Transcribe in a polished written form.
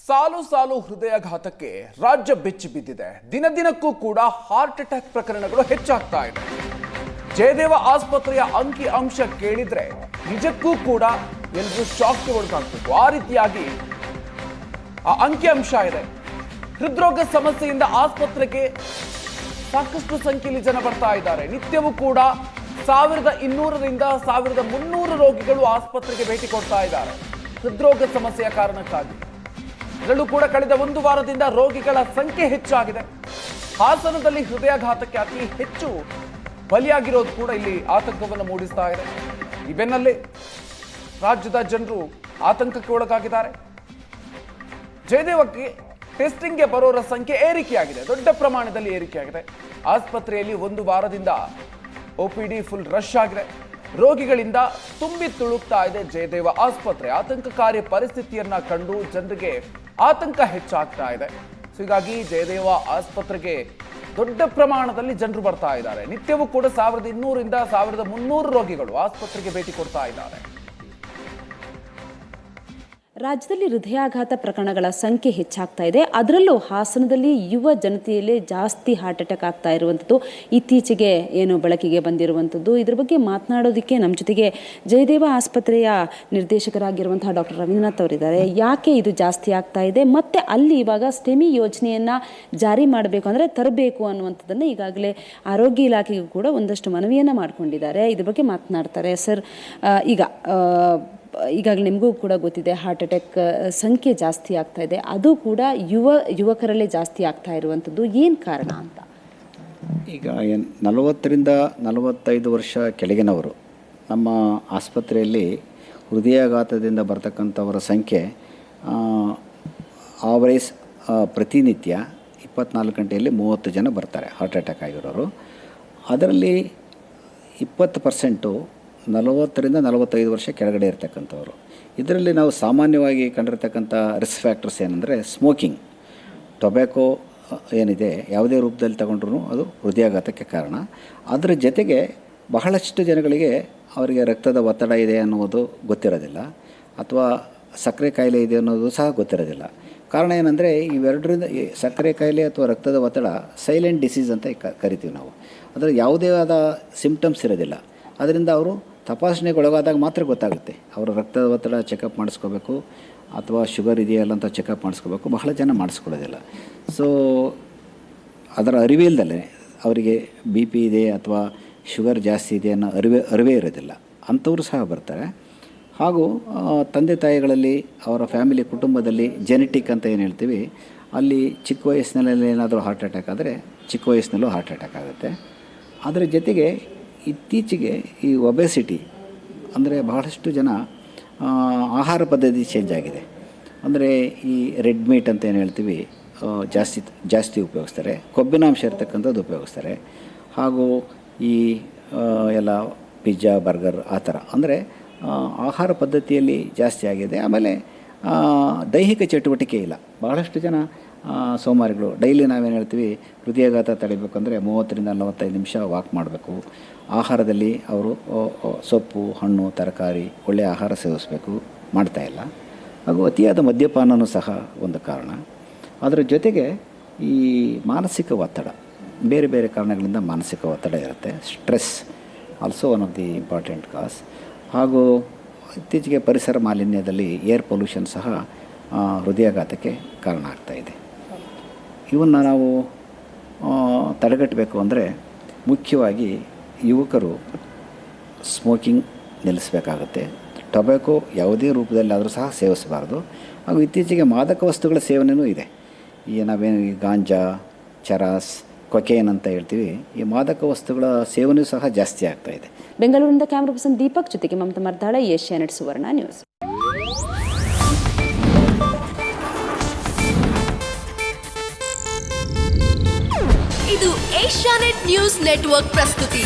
ಸಾಲು ಸಾಲು ಹೃದಯಾಘಾತಕ್ಕೆ ರಾಜ್ಯ ಬೆಚ್ಚಿ ಬಿದ್ದಿದೆ. ದಿನ ದಿನಕ್ಕೂ ಕೂಡ ಹಾರ್ಟ್ ಅಟ್ಯಾಕ್ ಪ್ರಕರಣಗಳು ಹೆಚ್ಚಾಗ್ತಾ ಇದೆ. ಜಯದೇವ ಆಸ್ಪತ್ರೆಯ ಅಂಕಿ ಅಂಶ ಕೇಳಿದ್ರೆ ನಿಜಕ್ಕೂ ಕೂಡ ಎಲ್ಲರೂ ಶಾಕ್ಗೆ ಒಳಗಾಗಬೇಕು. ಆ ರೀತಿಯಾಗಿ ಆ ಅಂಕಿ ಅಂಶ ಇದೆ. ಹೃದ್ರೋಗ ಸಮಸ್ಯೆಯಿಂದ ಆಸ್ಪತ್ರೆಗೆ ಸಾಕಷ್ಟು ಸಂಖ್ಯೆಯಲ್ಲಿ ಜನ ಬರ್ತಾ ಇದ್ದಾರೆ. ನಿತ್ಯವೂ ಕೂಡ 1200ರಿಂದ 1300 ರೋಗಿಗಳು ಆಸ್ಪತ್ರೆಗೆ ಭೇಟಿ ಕೊಡ್ತಾ ಇದ್ದಾರೆ ಹೃದ್ರೋಗ ಸಮಸ್ಯೆಯ ಕಾರಣಕ್ಕಾಗಿ. ಇದರಲ್ಲೂ ಕೂಡ ಕಳೆದ ಒಂದು ವಾರದಿಂದ ರೋಗಿಗಳ ಸಂಖ್ಯೆ ಹೆಚ್ಚಾಗಿದೆ. ಹಾಸನದಲ್ಲಿ ಹೃದಯಾಘಾತಕ್ಕೆ ಅತಿ ಹೆಚ್ಚು ಬಲಿಯಾಗಿರೋದು ಕೂಡ ಇಲ್ಲಿ ಆತಂಕವನ್ನು ಮೂಡಿಸ್ತಾ ಇದೆ. ಈ ಬೆನ್ನಲ್ಲೇ ರಾಜ್ಯದ ಜನರು ಆತಂಕಕ್ಕೆ ಒಳಗಾಗಿದ್ದಾರೆ. ಜಯದೇವಕ್ಕೆ ಟೆಸ್ಟಿಂಗ್ಗೆ ಬರೋರ ಸಂಖ್ಯೆ ಏರಿಕೆಯಾಗಿದೆ, ದೊಡ್ಡ ಪ್ರಮಾಣದಲ್ಲಿ ಏರಿಕೆಯಾಗಿದೆ. ಆಸ್ಪತ್ರೆಯಲ್ಲಿ ಒಂದು ವಾರದಿಂದ OPD ಫುಲ್ ರಶ್ ಆಗಿದೆ. ರೋಗಿಗಳಿಂದ ತುಂಬಿ ತುಳುಕ್ತಾ ಇದೆ ಜಯದೇವ ಆಸ್ಪತ್ರೆ. ಆತಂಕಕಾರಿ ಪರಿಸ್ಥಿತಿಯನ್ನ ಕಂಡು ಜನರಿಗೆ ಆತಂಕ ಹೆಚ್ಚಾಗ್ತಾ ಇದೆ. ಹೀಗಾಗಿ ಜಯದೇವ ಆಸ್ಪತ್ರೆಗೆ ದೊಡ್ಡ ಪ್ರಮಾಣದಲ್ಲಿ ಜನರು ಬರ್ತಾ ಇದ್ದಾರೆ. ನಿತ್ಯವೂ ಕೂಡ 1200ರಿಂದ 1300 ರೋಗಿಗಳು ಆಸ್ಪತ್ರೆಗೆ ಭೇಟಿ ಕೊಡ್ತಾ ಇದ್ದಾರೆ. ರಾಜ್ಯದಲ್ಲಿ ಹೃದಯಾಘಾತ ಪ್ರಕರಣಗಳ ಸಂಖ್ಯೆ ಹೆಚ್ಚಾಗ್ತಾ ಇದೆ. ಅದರಲ್ಲೂ ಹಾಸನದಲ್ಲಿ ಯುವ ಜನತೆಯಲ್ಲೇ ಜಾಸ್ತಿ ಹಾರ್ಟ್ ಅಟ್ಯಾಕ್ ಆಗ್ತಾ ಇರುವಂಥದ್ದು ಇತ್ತೀಚೆಗೆ ಏನು ಬೆಳಕಿಗೆ ಬಂದಿರುವಂಥದ್ದು. ಇದ್ರ ಬಗ್ಗೆ ಮಾತನಾಡೋದಕ್ಕೆ ನಮ್ಮ ಜೊತೆಗೆ ಜಯದೇವ ಆಸ್ಪತ್ರೆಯ ನಿರ್ದೇಶಕರಾಗಿರುವಂತಹ ಡಾಕ್ಟರ್ ರವೀಂದ್ರನಾಥ್ ಅವರಿದ್ದಾರೆ. ಯಾಕೆ ಇದು ಜಾಸ್ತಿ ಆಗ್ತಾ ಇದೆ, ಮತ್ತು ಅಲ್ಲಿ ಇವಾಗ ಸ್ಟೆಮಿ ಯೋಜನೆಯನ್ನು ಜಾರಿ ಮಾಡಬೇಕು ಅಂದರೆ ತರಬೇಕು ಅನ್ನುವಂಥದ್ದನ್ನು ಈಗಾಗಲೇ ಆರೋಗ್ಯ ಇಲಾಖೆಗೂ ಕೂಡ ಒಂದಷ್ಟು ಮನವಿಯನ್ನು ಮಾಡಿಕೊಂಡಿದ್ದಾರೆ. ಇದ್ರ ಬಗ್ಗೆ ಮಾತನಾಡ್ತಾರೆ. ಸರ್, ಈಗಾಗಲೇ ನಿಮಗೂ ಕೂಡ ಗೊತ್ತಿದೆ ಹಾರ್ಟ್ ಅಟ್ಯಾಕ್ ಸಂಖ್ಯೆ ಜಾಸ್ತಿ ಆಗ್ತಾ ಇದೆ. ಅದು ಕೂಡ ಯುವಕರಲ್ಲೇ ಜಾಸ್ತಿ ಆಗ್ತಾ ಇರುವಂಥದ್ದು ಏನು ಕಾರಣ ಅಂತ? ಈಗ 40ರಿಂದ 45 ವರ್ಷ ಕೆಳಗಿನವರು ನಮ್ಮ ಆಸ್ಪತ್ರೆಯಲ್ಲಿ ಹೃದಯಾಘಾತದಿಂದ ಬರ್ತಕ್ಕಂಥವರ ಸಂಖ್ಯೆ ಆವರೇಜ್ ಪ್ರತಿನಿತ್ಯ 24 ಗಂಟೆಯಲ್ಲಿ 30 ಜನ ಬರ್ತಾರೆ ಹಾರ್ಟ್ ಅಟ್ಯಾಕ್ ಆಗಿರೋರು. ಅದರಲ್ಲಿ 20% 40ರಿಂದ 45 ವರ್ಷ ಕೆಳಗಡೆ ಇರ್ತಕ್ಕಂಥವ್ರು. ಇದರಲ್ಲಿ ನಾವು ಸಾಮಾನ್ಯವಾಗಿ ಕಂಡಿರ್ತಕ್ಕಂಥ ರಿಸ್ಕ್ ಫ್ಯಾಕ್ಟರ್ಸ್ ಏನಂದರೆ ಸ್ಮೋಕಿಂಗ್, ಟೊಬ್ಯಾಕೊ ಏನಿದೆ ಯಾವುದೇ ರೂಪದಲ್ಲಿ ತಗೊಂಡ್ರೂ ಅದು ಹೃದಯಾಘಾತಕ್ಕೆ ಕಾರಣ. ಅದರ ಜೊತೆಗೆ ಬಹಳಷ್ಟು ಜನಗಳಿಗೆ ಅವರಿಗೆ ರಕ್ತದ ಒತ್ತಡ ಇದೆ ಅನ್ನೋದು ಗೊತ್ತಿರೋದಿಲ್ಲ, ಅಥವಾ ಸಕ್ಕರೆ ಕಾಯಿಲೆ ಇದೆ ಅನ್ನೋದು ಸಹ ಗೊತ್ತಿರೋದಿಲ್ಲ. ಕಾರಣ ಏನಂದರೆ ಇವೆರಡರಿಂದ ಸಕ್ಕರೆ ಕಾಯಿಲೆ ಅಥವಾ ರಕ್ತದ ಒತ್ತಡ ಸೈಲೆಂಟ್ ಡಿಸೀಸ್ ಅಂತ ಕರಿತೀವಿ ನಾವು. ಅದರ ಯಾವುದೇ ಆದ ಸಿಂಪ್ಟಮ್ಸ್ ಇರೋದಿಲ್ಲ. ಅದರಿಂದ ಅವರು ತಪಾಸಣೆಗೊಳಗಾದಾಗ ಮಾತ್ರ ಗೊತ್ತಾಗುತ್ತೆ. ಅವರು ರಕ್ತದ ಒತ್ತಡ ಚೆಕಪ್ ಮಾಡಿಸ್ಕೋಬೇಕು ಅಥವಾ ಶುಗರ್ ಇದೆಯಲ್ಲ ಅಂತ ಚೆಕಪ್ ಮಾಡಿಸ್ಕೋಬೇಕು. ಬಹಳ ಜನ ಮಾಡಿಸ್ಕೊಳ್ಳೋದಿಲ್ಲ. ಸೊ ಅದರ ಅರಿವಿಲ್ದಲೇ ಅವರಿಗೆ BP ಇದೆ ಅಥವಾ ಶುಗರ್ ಜಾಸ್ತಿ ಇದೆ ಅನ್ನೋ ಅರಿವೇ ಇರೋದಿಲ್ಲ. ಅಂಥವರು ಸಹ ಬರ್ತಾರೆ. ಹಾಗೂ ತಂದೆ ತಾಯಿಗಳಲ್ಲಿ ಅವರ ಫ್ಯಾಮಿಲಿ ಕುಟುಂಬದಲ್ಲಿ ಜೆನೆಟಿಕ್ ಅಂತ ಏನು ಹೇಳ್ತೀವಿ, ಅಲ್ಲಿ ಚಿಕ್ಕ ವಯಸ್ಸಿನಲ್ಲಿ ಏನಾದರೂ ಹಾರ್ಟ್ ಅಟ್ಯಾಕ್ ಆದರೆ ಚಿಕ್ಕ ವಯಸ್ಸಿನಲ್ಲೂ ಹಾರ್ಟ್ ಅಟ್ಯಾಕ್ ಆಗುತ್ತೆ. ಅದರ ಜೊತೆಗೆ ಇತ್ತೀಚೆಗೆ ಈ ಒಬೆಸಿಟಿ ಅಂದರೆ ಬಹಳಷ್ಟು ಜನ ಆಹಾರ ಪದ್ಧತಿ ಚೇಂಜ್ ಆಗಿದೆ. ಅಂದರೆ ಈ ರೆಡ್ ಮೀಟ್ ಅಂತ ಏನು ಹೇಳ್ತೀವಿ ಜಾಸ್ತಿ ಉಪಯೋಗಿಸ್ತಾರೆ, ಕೊಬ್ಬಿನಾಂಶ ಇರ್ತಕ್ಕಂಥದ್ದು ಉಪಯೋಗಿಸ್ತಾರೆ. ಹಾಗೂ ಈ ಎಲ್ಲ ಪಿಜ್ಜಾ, ಬರ್ಗರ್ ಆ ಥರ ಅಂದರೆ ಆಹಾರ ಪದ್ಧತಿಯಲ್ಲಿ ಜಾಸ್ತಿ ಆಗಿದೆ. ಆಮೇಲೆ ದೈಹಿಕ ಚಟುವಟಿಕೆ ಇಲ್ಲ. ಬಹಳಷ್ಟು ಜನ ಸೋಮಾರಿಗಳು. ಡೈಲಿ ನಾವೇನು ಹೇಳ್ತೀವಿ, ಹೃದಯಾಘಾತ ತಡಿಬೇಕಂದ್ರೆ 30ರಿಂದ 45 ನಿಮಿಷ ವಾಕ್ ಮಾಡಬೇಕು. ಆಹಾರದಲ್ಲಿ ಅವರು ಸೊಪ್ಪು, ಹಣ್ಣು, ತರಕಾರಿ, ಒಳ್ಳೆಯ ಆಹಾರ ಸೇವಿಸಬೇಕು, ಮಾಡ್ತಾಯಿಲ್ಲ. ಹಾಗೂ ಅತಿಯಾದ ಮದ್ಯಪಾನವೂ ಸಹ ಒಂದು ಕಾರಣ. ಅದರ ಜೊತೆಗೆ ಈ ಮಾನಸಿಕ ಒತ್ತಡ, ಬೇರೆ ಬೇರೆ ಕಾರಣಗಳಿಂದ ಮಾನಸಿಕ ಒತ್ತಡ ಇರುತ್ತೆ. Stress also one of the important ಕಾಸ್. ಹಾಗೂ ಇತ್ತೀಚೆಗೆ ಪರಿಸರ ಮಾಲಿನ್ಯದಲ್ಲಿ ಏರ್ ಪೊಲ್ಯೂಷನ್ ಸಹ ಹೃದಯಾಘಾತಕ್ಕೆ ಕಾರಣ ಆಗ್ತಾಯಿದೆ. ಇವನ್ನು ನಾವು ತಡೆಗಟ್ಟಬೇಕು ಅಂದರೆ ಮುಖ್ಯವಾಗಿ ಯುವಕರು ಸ್ಮೋಕಿಂಗ್ ನಿಲ್ಲಿಸಬೇಕಾಗುತ್ತೆ. ಟೊಬ್ಯಾಕೊ ಯಾವುದೇ ರೂಪದಲ್ಲಿ ಆದರೂ ಸಹ ಸೇವಿಸಬಾರ್ದು. ಹಾಗೂ ಇತ್ತೀಚೆಗೆ ಮಾದಕ ವಸ್ತುಗಳ ಸೇವನೆಯೂ ಇದೆ. ಈ ನಾವೇನು ಈ ಗಾಂಜಾ, ಚರಾಸ್, ಕೊಕೇನ್ ಅಂತ ಹೇಳ್ತೀವಿ, ಈ ಮಾದಕ ವಸ್ತುಗಳ ಸೇವನೆಯೂ ಸಹ ಜಾಸ್ತಿ ಆಗ್ತಾಯಿದೆ. ಬೆಂಗಳೂರಿನಿಂದ ಕ್ಯಾಮ್ರಾ ಪರ್ಸನ್ ದೀಪಕ್ ಜೊತೆಗೆ ಮಮತಾ ಮರ್ದಾಳ, ಏಷ್ಯಾನೆಟ್ ಸುವರ್ಣ ನ್ಯೂಸ್. ಇದು ಏಷ್ಯಾನೆಟ್ ನ್ಯೂಸ್ ನೆಟ್ವರ್ಕ್ ಪ್ರಸ್ತುತಿ.